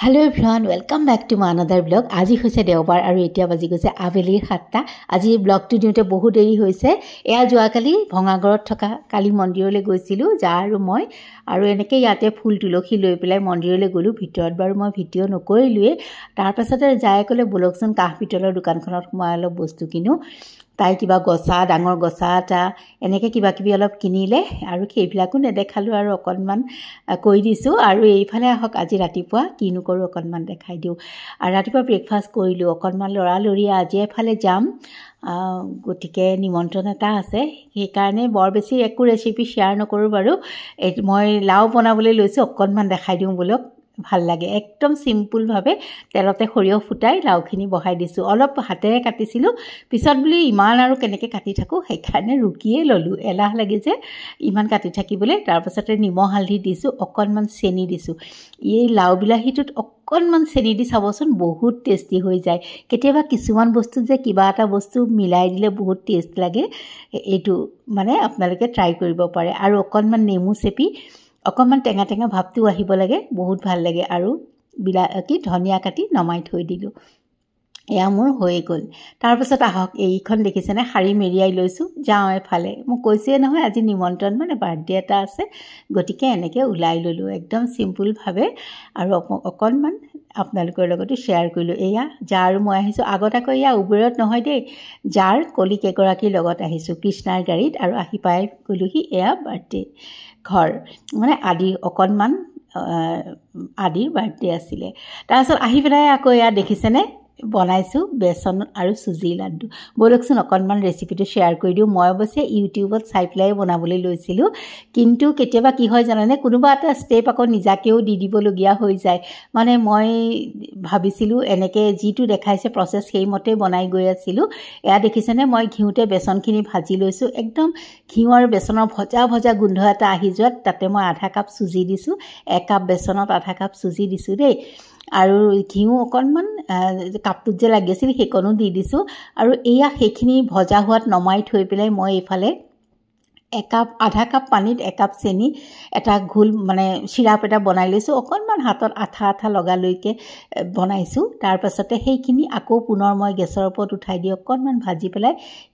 Hello everyone, welcome back to my another vlog. আজি হৈছে দেওবাৰ আৰু এতিয়া বাজি গৈছে আবেলিৰ 7টা। আজি ব্লগটো দিওঁতে বহুত দেৰি হৈছে। এয়া যোৱাকালি ভঙাগড়ত থকা কালী মন্দিৰলৈ গৈছিলো যা আৰু মই আৰু এনেকৈ ইয়াতে ফুল তুলসী লৈ পেলাই মন্দিৰলৈ গ'লো। ভিতৰত বাৰু মই ভিডিঅ' নকৰিলোৱে। তাৰ পাছতে যায় ক'লে বলকচোন কাহ পিতলৰ দোকানখনত সোমাই অলপ বস্তু কিনো। তাই কিবা গছা ডাঙৰ গছা এটা এনেকৈ কিবা কিবি অলপ কিনিলে আৰু সেইবিলাকো নেদেখালো আৰু অকণমান কৈ দিছোঁ। আৰু এইফালে আহক আজি ৰাতিপুৱা কিনো কৰোঁ অকণমান দেখাই দিওঁ। আৰু ৰাতিপুৱা ব্ৰেকফাষ্ট কৰিলোঁ অকণমান লৰালৰি আজি এফালে যাম গতিকে নিমন্ত্ৰণ এটা আছে সেইকাৰণে বৰ বেছি একো ৰেচিপি শ্বেয়াৰ নকৰোঁ বাৰু। মই লাও বনাবলৈ লৈছোঁ অকণমান দেখাই দিওঁ বলক। ভাল লাগে একদম সিম্পলভাৱে তেলতে সৰিয়হ ফুটাই লাউখিনি বহাই দিছোঁ। অলপ হাতেৰে কাটিছিলোঁ পিছত বুলি ইমান আৰু কেনেকৈ কাটি থাকোঁ সেইকাৰণে ৰুকিয়ে ল'লোঁ। এলাহ লাগে যে ইমান কাটি থাকিবলৈ। তাৰপাছতে নিমখ হালধি দিছোঁ অকণমান চেনি দিছোঁ। এই লাও বিলাহীটোত অকণমান চেনি দি চাবচোন বহুত টেষ্টি হৈ যায়। কেতিয়াবা কিছুমান বস্তু যে কিবা এটা বস্তু মিলাই দিলে বহুত টেষ্ট লাগে এইটো মানে আপোনালোকে ট্ৰাই কৰিব পাৰে। আৰু অকণমান নেমু চেপি অকণমান টেঙা টেঙা ভাৱটো আহিব লাগে বহুত ভাল লাগে। আৰু ধনিয়া কাটি নমাই থৈ দিলোঁ। এয়া মোৰ হৈ গ'ল। তাৰপাছত আহক এইখন দেখিছেনে শাৰী মেৰিয়াই লৈছোঁ যাওঁ এফালে। মই কৈছোঁৱে নহয় আজি নিমন্ত্ৰণ মানে বাৰ্থডে এটা আছে গতিকে এনেকৈ ওলাই ল'লোঁ একদম চিম্পুলভাৱে আৰু অকণমান আপোনালোকৰ লগতো শ্বেয়াৰ কৰিলোঁ। এয়া যা আৰু মই আহিছোঁ আগত আকৌ এয়া উবেৰত নহয় দেই যাৰ কলিক এগৰাকীৰ লগত আহিছোঁ কৃষ্ণাৰ গাড়ীত আৰু আহি পাই গ'লোহি এয়া বাৰ্থডে ঘৰ মানে আদি অকণমান আদিৰ বাৰ্থডে আছিলে। তাৰপাছত আহি পেলাই আকৌ এয়া দেখিছেনে বনাইছোঁ বেচন আৰু চুজি লাড্ডু। বলকচোন অকণমান ৰেচিপিটো শ্বেয়াৰ কৰি দিওঁ। মই অৱশ্যে ইউটিউবত চাই পেলাই বনাবলৈ লৈছিলোঁ কিন্তু কেতিয়াবা কি হয় জানেনে কোনোবা এটা ষ্টেপ আকৌ নিজাকেও দি দিবলগীয়া হৈ যায়। মানে মই ভাবিছিলোঁ এনেকৈ যিটো দেখাইছে প্ৰচেছ সেইমতে বনাই গৈ আছিলোঁ। এয়া দেখিছেনে মই ঘিউতে বেচনখিনি ভাজি লৈছোঁ একদম ঘিউ আৰু বেচনৰ ভজা ভজা গোন্ধ এটা আহি যোৱাত তাতে মই আধা কাপ চুজি দিছোঁ। 1 কাপ বেচনত আধা কাপ চুজি দিছোঁ দেই। আৰু ঘিউ অকণমান কাপটোত যে লাগি আছিল সেইকণো দি দিছোঁ। আৰু এয়া সেইখিনি ভজা হোৱাত নমাই থৈ পেলাই মই এইফালে আধা কাপ পানীত 1 কাপ চেনি এটা ঘোল মানে চিৰাপ এটা বনাই লৈছোঁ। অকণমান হাতত আঠা আঠা লগালৈকে বনাইছোঁ। তাৰপাছতে সেইখিনি আকৌ পুনৰ মই গেছৰ ওপৰত উঠাই দি অকণমান ভাজি পেলাই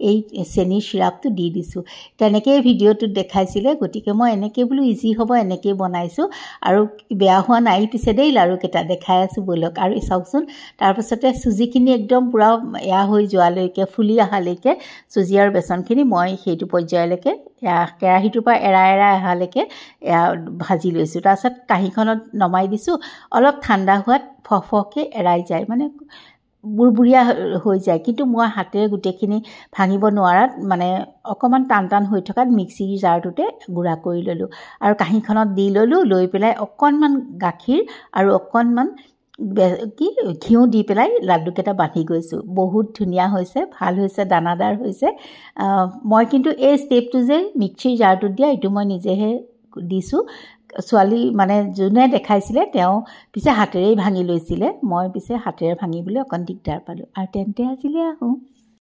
এই চেনিৰ চিৰাপটো দি দিছোঁ। তেনেকৈয়ে ভিডিঅ'টোত দেখাইছিলে গতিকে মই এনেকৈ বোলো ইজি হ'ব এনেকৈয়ে বনাইছোঁ আৰু বেয়া হোৱা নাই পিছে দেই লাৰুকেইটা দেখাই আছোঁ বলক। আৰু চাওকচোন তাৰপাছতে চুজিখিনি একদম পূৰা এয়া হৈ যোৱালৈকে ফুলি অহালৈকে চুজি আৰু বেচনখিনি মই সেইটো পৰ্যায়লৈকে কেৰাহীটোৰ পৰা এৰাই অহালৈকে ভাজি লৈছোঁ। তাৰপাছত কাঁহীখনত নমাই দিছোঁ। অলপ ঠাণ্ডা হোৱাত ফহকৈ এৰাই যায় মানে বুৰবুৰীয়া হৈ যায় কিন্তু মই হাতেৰে গোটেইখিনি ভাঙিব নোৱাৰাত মানে অকণমান টান টান হৈ থকাত মিক্সিৰ জাৰটোতে গুড়া কৰি ল'লোঁ আৰু কাঁহীখনত দি ল'লোঁ। লৈ পেলাই অকণমান গাখীৰ আৰু অকণমান ঘিউ দি পেলাই লাড্ডুকেইটা বান্ধি গৈছোঁ। বহুত ধুনীয়া হৈছে ভাল হৈছে দানাদাৰ হৈছে। মই কিন্তু এই ষ্টেপটো যে মিক্সিৰ জাৰটোত দিয়া এইটো মই নিজেহে দিছোঁ। ছোৱালী মানে যোনে দেখাইছিলে তেওঁ পিছে হাতেৰেই ভাঙি লৈছিলে। মই পিছে হাতেৰে ভাঙিবলৈ অকণ দিগদাৰ পালোঁ। আৰু তেন্তে আজিলৈ আহোঁ।